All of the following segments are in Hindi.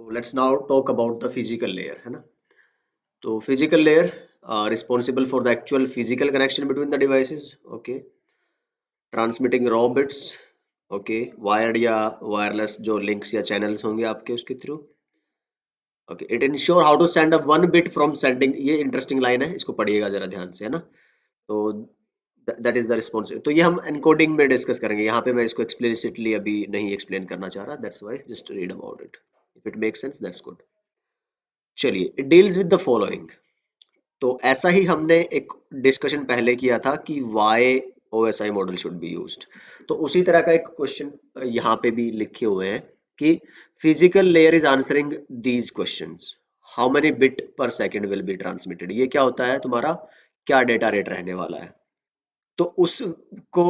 Let's now talk about the physical layer, है ना। तो physical layer responsible for the actual physical connection between the devices, okay, transmitting raw bits, okay, wired या वायरलेस जो लिंक्स या चैनल्स होंगे आपके उसके through, okay, it ensure how to send up one bit from sending, ये इंटरेस्टिंग लाइन है, इसको पढ़िएगा जरा ध्यान से, है ना। तो दैट इज द रिस्पॉन्स, तो ये हम एनकोडिंग में डिस्कस करेंगे, यहाँ पे मैं इसको एक्सप्लिसिटली अभी नहीं एक्सप्लेन करना चाह रहा, that's why just read about it, if it makes sense that's good. चलिए, it deals with the following. तो ऐसा ही हमने एक डिस्कशन पहले किया था कि why OSI model should be used, तो उसी तरह का एक क्वेश्चन यहाँ पे भी लिखे हुए हैं कि physical layer is answering these questions, how many bit per second will be transmitted, ये क्या होता है तुम्हारा, क्या डेटा रेट रहने वाला है। तो उसको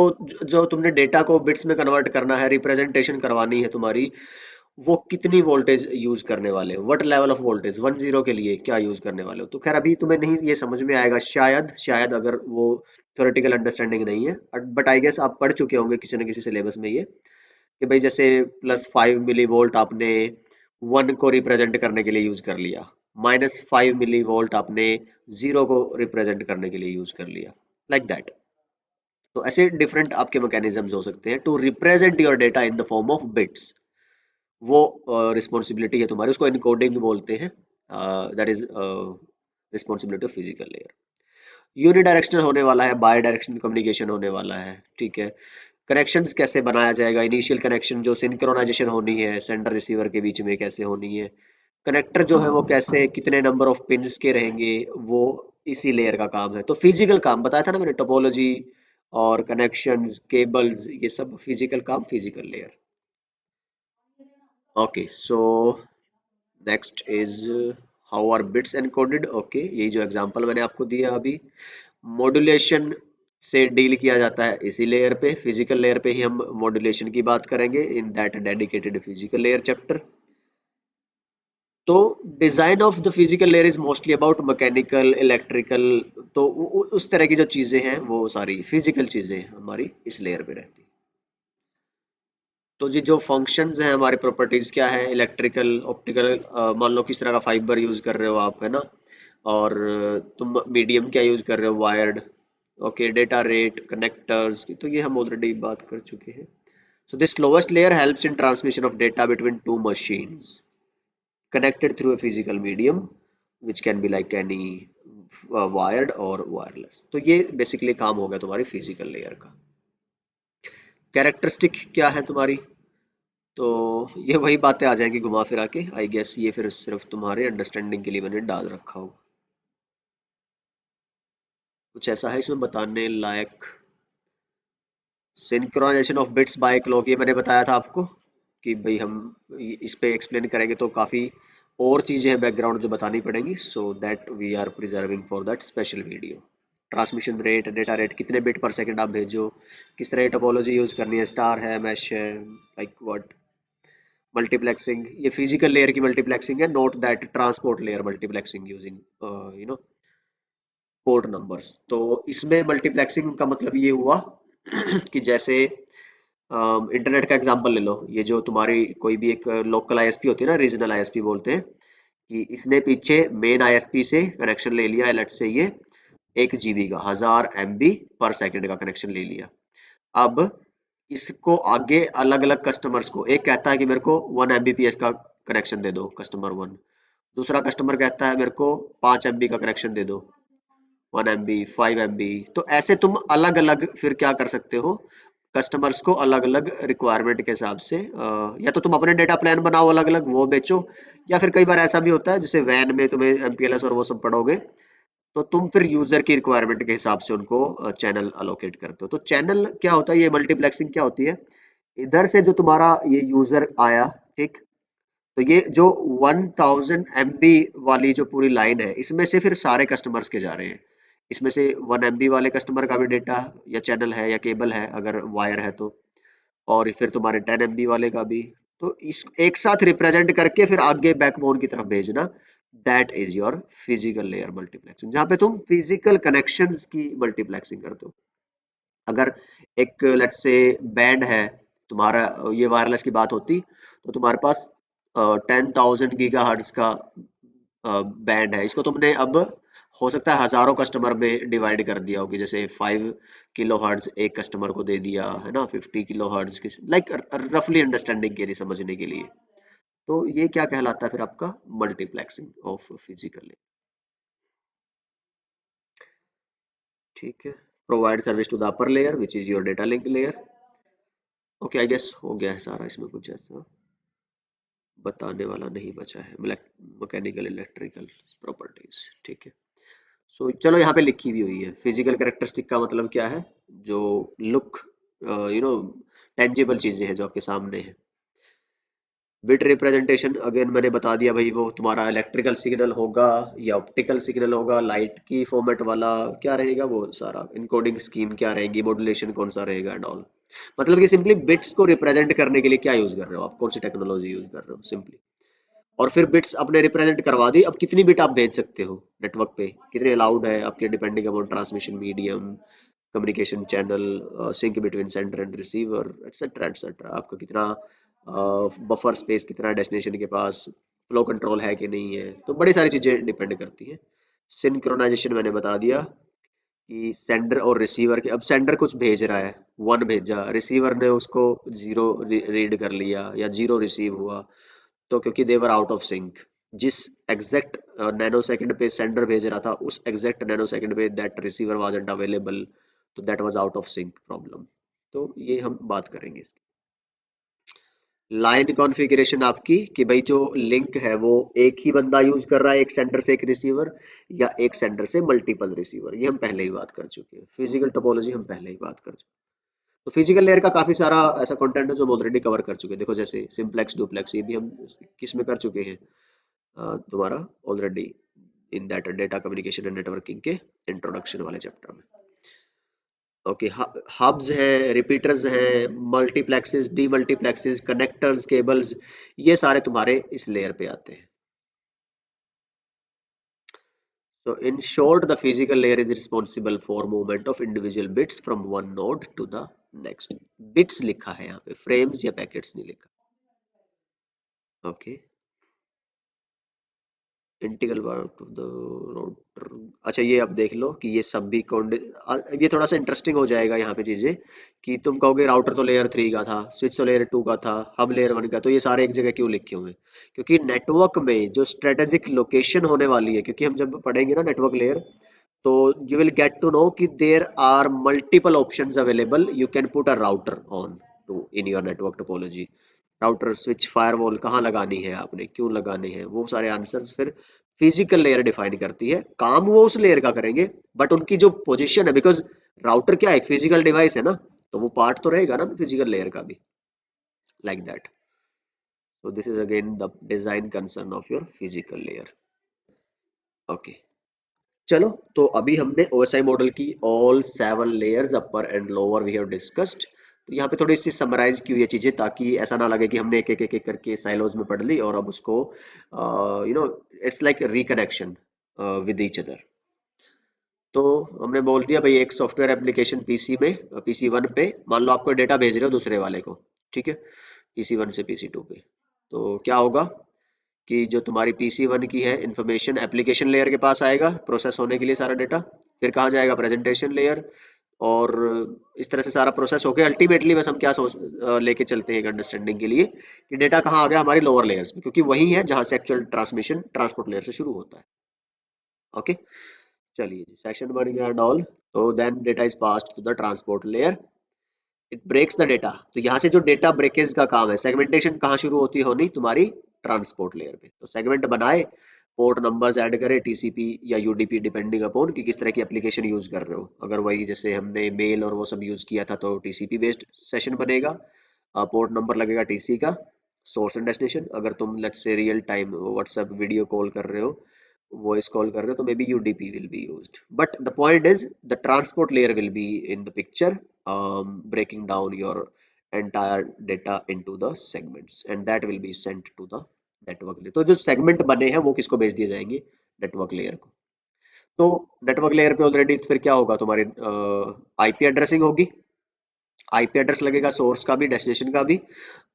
जो तुमने डेटा को बिट्स में कन्वर्ट करना है, रिप्रेजेंटेशन करवानी है तुम्हारी, वो कितनी वोल्टेज यूज करने वाले हो, व्हाट लेवल ऑफ वोल्टेज 10 के लिए क्या यूज करने वाले हो। तो खैर अभी तुम्हें नहीं ये समझ में आएगा, शायद अगर वो थ्योरेटिकल अंडरस्टैंडिंग नहीं है, बट आई गेस आप पढ़ चुके होंगे किसी न किसी सिलेबस में ये, कि भाई जैसे +5 मिली वोल्ट आपने 1 को रिप्रेजेंट करने के लिए यूज कर लिया, -5 मिली वोल्ट आपने 0 को रिप्रेजेंट करने के लिए यूज कर लिया, लाइक दैट। तो ऐसे डिफरेंट आपके मैकेनिज्म्स हो सकते हैं to represent your data in the form of bits, वो रिस्पॉन्सिबिलिटी है तुम्हारी, उसको इनकोडिंग बोलते हैं, that is responsibility of physical layer. Unidirectional होने वाला है, बाय डायरेक्शनल कम्युनिकेशन होने वाला है, ठीक है। कनेक्शंस कैसे बनाया जाएगा, इनिशियल कनेक्शन जो सिंक्रोनाइजेशन होनी है सेंडर रिसीवर के बीच में कैसे होनी है, कनेक्टर जो है वो कैसे कितने नंबर ऑफ पिन्स के रहेंगे, वो इसी लेयर का काम है। तो फिजिकल काम बताया था ना मैंने, टोपोलॉजी और कनेक्शंस केबल्स, ये सब फिजिकल काम, physical layer. Okay, so next is how are bits encoded, okay, यही जो एग्जांपल मैंने आपको दिया अभी, मॉड्यूलेशन से डील किया जाता है इसी लेयर पे, फिजिकल लेयर पे ही हम मॉड्यूलेशन की बात करेंगे in that dedicated physical layer chapter. तो design of the physical layer is mostly about mechanical electrical, तो उस तरह की जो चीजें हैं वो सारी फिजिकल चीजें हमारी इस लेयर पे रहती। तो जी जो फंक्शंस हैं हमारे, प्रॉपर्टीज क्या है, इलेक्ट्रिकल ऑप्टिकल, मान लो किस तरह का फाइबर यूज कर रहे हो आप, है ना, और तुम मीडियम क्या यूज कर रहे हो, wired, okay, data rate, connectors की तो ये हम ऑलरेडी बात कर चुके हैं। So this slowest layer helps in transmission of data between two machines connected through a physical medium which can be like any wired or wireless। तो ये बेसिकली काम हो गया तुम्हारी फिजिकल लेयर का। कैरेक्टरिस्टिक क्या है तुम्हारी, तो ये वही बातें आ जाएंगी घुमा फिरा के, आई गेस ये फिर सिर्फ तुम्हारे अंडरस्टैंडिंग के लिए मैंने डाल रखा हो, कुछ ऐसा है इसमें बताने लायक। Synchronisation of bits by clock, ये मैंने बताया था आपको कि भाई हम इस पे एक्सप्लेन करेंगे तो काफ़ी और चीज़ें हैं बैकग्राउंड जो बतानी पड़ेंगी, so that we are preserving for that special video. Transmission rate, data rate, कितने बिट पर सेकंड आप भेजो, किस तरह टोपोलॉजी यूज़ करनी है, स्टार है, मैश है, लाइक व्हाट, मल्टीप्लेक्सिंग, ये फिजिकल लेयर की मल्टीप्लेक्सिंग है, note that transport layer multiplexing using port numbers. तो इसमें मल्टीप्लेक्सिंग का मतलब ये हुआ कि जैसे इंटरनेट का एग्जांपल ले लो, ये जो तुम्हारी कोई भी एक लोकल आईएसपी होती है ना, रीजनल आईएसपी बोलते हैं, कि इसने पीछे मेन आईएसपी से कनेक्शन ले लिया है, लेट्स से ये 1 GB का 1000 MB पर सेकंड का कनेक्शन ले लिया। अब इसको आगे अलग अलग कस्टमर्स को, एक कहता है कि मेरे को 1 Mbps का कनेक्शन दे दो, कस्टमर 1, दूसरा कस्टमर कहता है मेरे को 5 MB का कनेक्शन दे दो, 1 MB, 5 MB। तो ऐसे तुम अलग अलग फिर क्या कर सकते हो, कस्टमर्स को अलग अलग रिक्वायरमेंट के हिसाब से, या तो तुम अपने डेटा प्लान बनाओ अलग अलग वो बेचो, या फिर कई बार ऐसा भी होता है जैसे वैन में तुम्हें MPLS और वो सब पढ़ोगे, तो तुम फिर यूजर की रिक्वायरमेंट के हिसाब से उनको चैनल अलोकेट करते हो। तो चैनल क्या होता है, ये मल्टीप्लेक्सिंग क्या होती है, इधर से जो तुम्हारा ये यूजर आया, ठीक, तो ये जो 1000 MB वाली जो पूरी लाइन है, इसमें से फिर सारे कस्टमर्स के जा रहे हैं, इसमें से 1 MB वाले कस्टमर का भी डेटा या चैनल है या केबल है अगर वायर है तो, और फिर तुम्हारे 10 MB वाले का भी, तो इस एक साथ रिप्रेजेंट करके फिर आगे बैकबोन की तरफ भेजना, that is your physical layer multiplexing, जहां पे तुम फिजिकल कनेक्शंस की मल्टीप्लेक्सिंग करते हो। अगर एक लेट्स से बैंड है तुम्हारा, ये वायरलेस की बात होती, तो तुम्हारे पास 10,000 गीगा हर्ट्ज का बैंड है, इसको तुमने अब हो सकता है हजारों कस्टमर में डिवाइड कर दिया हो कि जैसे 5 किलो हर्ट्ज एक कस्टमर को दे दिया है ना, 50 किलो हर्ट्ज, लाइक रफली अंडरस्टैंडिंग के लिए, समझने के लिए। तो ये क्या कहलाता है फिर आपका मल्टीप्लेक्सिंग ऑफ फिजिकल। ठीक है। Provide service to the upper layer which is your data link layer. Okay, I guess हो गया है सारा, इसमें कुछ ऐसा बताने वाला नहीं बचा है। मैकेनिकल इलेक्ट्रिकल प्रॉपर्टीज, ठीक है। सो चलो, यहाँ पे लिखी भी हुई है फिजिकल कैरेक्टरिस्टिक का मतलब क्या है, जो लुक, यू नो टेंजिबल चीजें हैं जो आपके सामने है। बिट रिप्रेजेंटेशन अगेन मैंने बता दिया भाई, वो तुम्हारा इलेक्ट्रिकल सिग्नल होगा या ऑप्टिकल सिग्नल होगा, लाइट की फॉर्मेट वाला क्या रहेगा, वो सारा इनकोडिंग स्कीम क्या रहेगी, मॉड्यूलेशन कौन सा रहेगा एंड ऑल। मतलब कि सिंपली बिट्स को रिप्रेजेंट करने के लिए क्या यूज कर रहे हो आप, कौन सी टेक्नोलॉजी यूज कर रहे हो सिंपली। और फिर बिट्स अपने रिप्रेजेंट करवा दी, अब कितनी बिट आप भेज सकते हो नेटवर्क पे, कितने अलाउड है आपके, depending upon transmission medium, communication channel, sync between sender and receiver, etcetera etcetera. आपका कितना बफर स्पेस कितना है डेस्टिनेशन के पास, फ्लो कंट्रोल है कि नहीं है, तो बड़ी सारी चीजें डिपेंड करती हैं। सिंक्रोनाइजेशन मैंने बता दिया कि सेंडर और रिसीवर के, अब सेंडर कुछ भेज रहा है, 1 भेजा, रिसीवर ने उसको 0 रीड कर लिया या 0 रिसीव हुआ, तो क्योंकि देवर आउट ऑफ सिंक, जिस एग्जैक्ट नैनो सेकंड पे सेंडर भेज रहा था उस एग्जैक्ट नैनो सेकंड पे दैट रिसीवर वाजंट अवेलेबल, तो that was out of sync problem. तो ये हम बात करेंगे। लाइन कॉन्फ़िगरेशन आपकी कि भाई जो लिंक है वो एक ही बंदा यूज कर रहा है, एक सेंडर से एक रिसीवर, या एक सेंडर से मल्टीपल रिसीवर, ये हम पहले ही बात कर चुके हैं। फिजिकल टोपोलॉजी हम पहले ही बात कर चुके हैं। तो फिजिकल लेयर का काफी सारा ऐसा कंटेंट है जो हम ऑलरेडी कवर कर चुके हैं। देखो जैसे सिंप्लेक्स डुप्लेक्स, ये भी हम किस में कर चुके हैं, तुम्हारा already in that data communication and networking के इंट्रोडक्शन वाले चैप्टर में। ओके, हब्स हैं, रिपीटर्स हैं, मल्टीप्लेक्सेस, डीमल्टीप्लेक्सेस, कनेक्टर्स, केबल्स, ये सारे तुम्हारे इस लेयर पे आते हैं। So in short, the physical layer is responsible for movement of individual bits from one node to the next. Bits लिखा है यहाँ पे, frames या packets नहीं लिखा। Okay, integral to the router. अच्छा, ये अब देख लो कि ये सब भी ये थोड़ा सा इंटरेस्टिंग हो जाएगा यहाँ पे चीजें, कि तुम कहोगे राउटर तो लेयर 3 का था, स्विच तो लेयर 2 का था, हब लेयर 1 का, तो ये सारे एक जगह क्यों लिखे हुए हैं? क्योंकि नेटवर्क में जो स्ट्रेटेजिक लोकेशन होने वाली है, क्योंकि हम जब पढ़ेंगे ना नेटवर्क लेयर, तो you will get to know कि there are multiple options available, you can put a router on to in your network topology। Router, switch, firewall कहाँ लगानी है आपने, क्यों लगानी है, वो सारे आंसर्स फिर फिजिकल लेयर डिफाइन करती है। काम वो उस लेयर का करेंगे, बट उनकी जो पोजीशन है, बिकॉज राउटर क्या है, एक फिजिकल डिवाइस है ना, तो वो पार्ट तो रहेगा ना फिजिकल लेयर का भी, like that. So this is again the design concern of your physical layer. Okay, चलो, तो अभी हमने ओएसआई मॉडल की all 7 layers upper and lower we have discussed. तो यहाँ पे थोड़ी सी समराइज की हुई है चीजें, ताकि ऐसा ना लगे कि हमने एक एक करके साइलोज में पढ़ ली और अब उसको it's like reconnection with each other. तो हमने बोल दिया भाई, एक सॉफ्टवेयर एप्लीकेशन पीसी में, पीसी 1 पे मान लो आपको डेटा भेज रहे हो दूसरे वाले को, ठीक है, पीसी 1 से पीसी 2 पे, तो क्या होगा कि जो तुम्हारी पीसी 1 की है इंफॉर्मेशन एप्लीकेशन लेयर के पास आएगा प्रोसेस होने के लिए सारा डेटा, फिर कहाँ जाएगा, प्रेजेंटेशन लेयर, और इस तरह से सारा प्रोसेस होके अल्टीमेटली बस हम क्या सोच लेके चलते हैं एक अंडरस्टैंडिंग के लिए, कि डेटा कहाँ आ गया हमारी लोअर लेयर्स में, क्योंकि वही है जहां से एक्चुअल ट्रांसमिशन ट्रांसपोर्ट लेयर से शुरू होता है। ओके, चलिए जी, सेक्शन बन गया डॉल। तो then data is passed to the transport layer, it breaks the data. तो यहाँ से जो डेटा ब्रेकेज का काम है, सेगमेंटेशन कहाँ शुरू होती होनी, तुम्हारी ट्रांसपोर्ट लेयर पे। तो सेगमेंट बनाए, पोर्ट नंबर्स ऐड करे, टीसीपी या यूडीपी डिपेंडिंग अपॉन कि किस तरह की एप्लीकेशन यूज कर रहे हो। अगर वही जैसे हमने मेल और वो सब यूज किया था तो टीसीपी बेस्ड सेशन बनेगा, पोर्ट नंबर लगेगा टीसी का, सोर्स एंड डेस्टिनेशन। अगर तुम let's say real time WhatsApp video call कर रहे हो, वॉइस कॉल कर रहे हो, तो may be UDP will be used, but the point is the transport layer will be in the picture, breaking down your entire data into the segments and that will be sent to the network layer. तो जो सेगमेंट बने हैं वो किसको भेज दिए जाएंगे, नेटवर्क लेयर को। तो नेटवर्क लेयर पे ऑलरेडी फिर क्या होगा, तुम्हारी आईपी एड्रेसिंग होगी, आईपी एड्रेस लगेगा, सोर्स का भी डेस्टिनेशन का भी,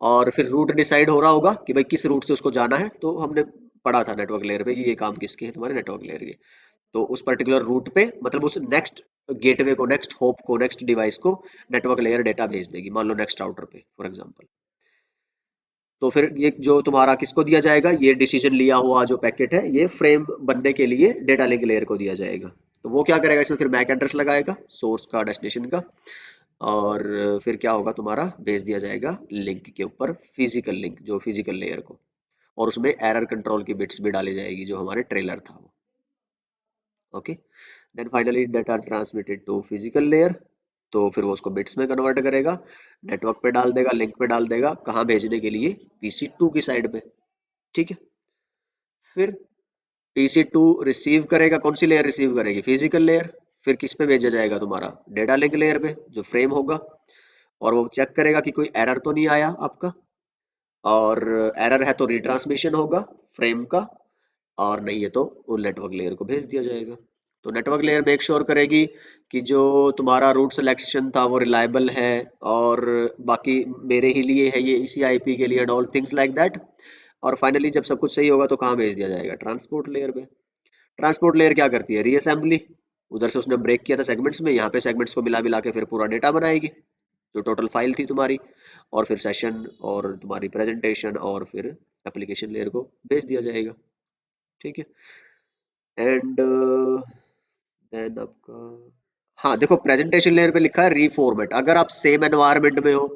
और फिर रूट डिसाइड हो रहा होगा कि भाई किस रूट से उसको जाना है। तो हमने पढ़ा था नेटवर्क लेयर पे कि ये काम किसके है, तुम्हारे नेटवर्क लेयर के। तो उस पर्टिकुलर रूट पे मतलब उस नेक्स्ट गेटवे को, नेक्स्ट होप को, नेक्स्ट डिवाइस को नेटवर्क लेयर डेटा भेज देगी, मान लो नेक्स्ट राउटर पे फॉर एग्जांपल। तो फिर ये जो तुम्हारा किसको दिया जाएगा, ये डिसीजन लिया हुआ जो पैकेट है ये फ्रेम बनने के लिए डेटा लिंक लेयर को दिया जाएगा। तो वो क्या करेगा, इसमें फिर मैक एड्रेस लगाएगा सोर्स का, डेस्टिनेशन का, और फिर क्या होगा, तुम्हारा भेज दिया जाएगा लिंक के ऊपर फिजिकल लिंक, जो फिजिकल लेयर को, और उसमें एरर कंट्रोल की बिट्स भी डाली जाएगी जो हमारे ट्रेलर था वो। Okay, then finally data transmitted to physical layer. तो फिर वो उसको बिट्स में कन्वर्ट करेगा, नेटवर्क पे डाल देगा, लिंक पे डाल देगा, कहाँ भेजने के लिए, पीसी 2 की साइड पे। ठीक है, फिर पीसी 2 रिसीव करेगा, कौन सी लेयर रिसीव करेगी, फिजिकल लेयर। फिर किस पे भेजा जाएगा, तुम्हारा डेटा लिंक लेयर पे जो फ्रेम होगा, और वो चेक करेगा कि कोई एरर तो नहीं आया आपका, और एरर है तो रिट्रांसमिशन होगा फ्रेम का, और नहीं है तो वो नेटवर्क लेयर को भेज दिया जाएगा। तो नेटवर्क लेयर मेक श्योर करेगी कि जो तुम्हारा रूट सिलेक्शन था वो रिलायबल है, और बाकी मेरे ही लिए है ये, इसी आईपी के लिए, and all things like that. और फाइनली जब सब कुछ सही होगा तो कहाँ भेज दिया जाएगा, ट्रांसपोर्ट लेयर पे। ट्रांसपोर्ट लेयर क्या करती है, रीअसेंबली। उधर से उसने ब्रेक किया था सेगमेंट्स में, यहाँ पे सेगमेंट्स को मिला मिला के फिर पूरा डेटा बनाएगी, जो टोटल फाइल थी तुम्हारी, और फिर सेशन और तुम्हारी प्रेजेंटेशन, और फिर एप्लीकेशन लेयर को भेज दिया जाएगा। ठीक है, एंड देन आपका, हाँ देखो प्रेजेंटेशन लेयर पे लिखा है रीफॉर्मेट। अगर आप सेम एनवायरनमेंट में हो,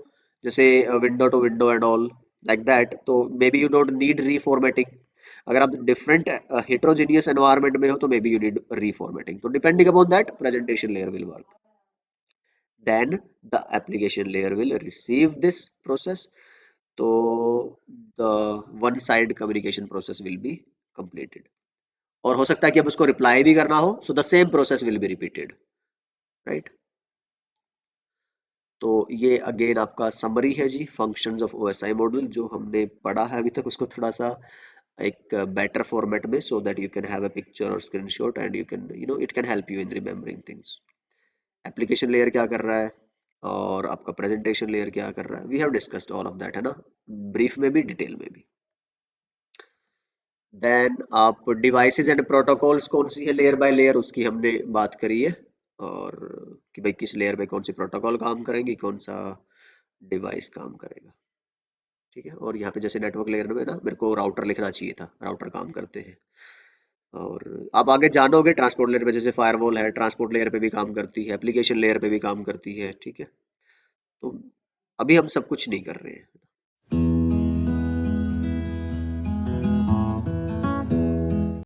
जैसे window to window and all like that, तो maybe you don't need reformatting. अगर आप डिफरेंट हेट्रोजीनियस एनवायरनमेंट में हो तो maybe you need reformatting. तो depending upon that presentation layer will work, then the application layer will receive this process. So the one side communication process will be completed, और हो सकता है कि अब उसको रिप्लाई भी करना हो, so the same process will be repeated, right? तो ये अगेन आपका समरी है जी, फंक्शंस ऑफ ओएसआई मॉडल जो हमने पढ़ा है अभी तक, उसको थोड़ा सा एक बेटर फॉर्मेट में, so that you can have a picture और screenshot, and you can, you know, it can help you in remembering things. Application layer क्या कर रहा है, और आपका प्रेजेंटेशन लेयर क्या कर रहा है, we have discussed all of that, है ना, ब्रीफ में भी, डिटेल में भी। देन आप डिवाइसेस एंड प्रोटोकॉल्स कौन सी है लेयर बाय लेयर, उसकी हमने बात करी है, और कि भाई किस लेयर पे कौन सी प्रोटोकॉल काम करेंगी, कौन सा डिवाइस काम करेगा। ठीक है, और यहाँ पे जैसे नेटवर्क लेयर में ना मेरे को राउटर लिखना चाहिए था, राउटर काम करते हैं। और आप आगे जानोगे ट्रांसपोर्ट लेयर पे, जैसे फायरवॉल है ट्रांसपोर्ट लेयर पे भी काम करती है, एप्लीकेशन लेयर पे भी काम करती है। ठीक है, तो अभी हम सब कुछ नहीं कर रहे हैं,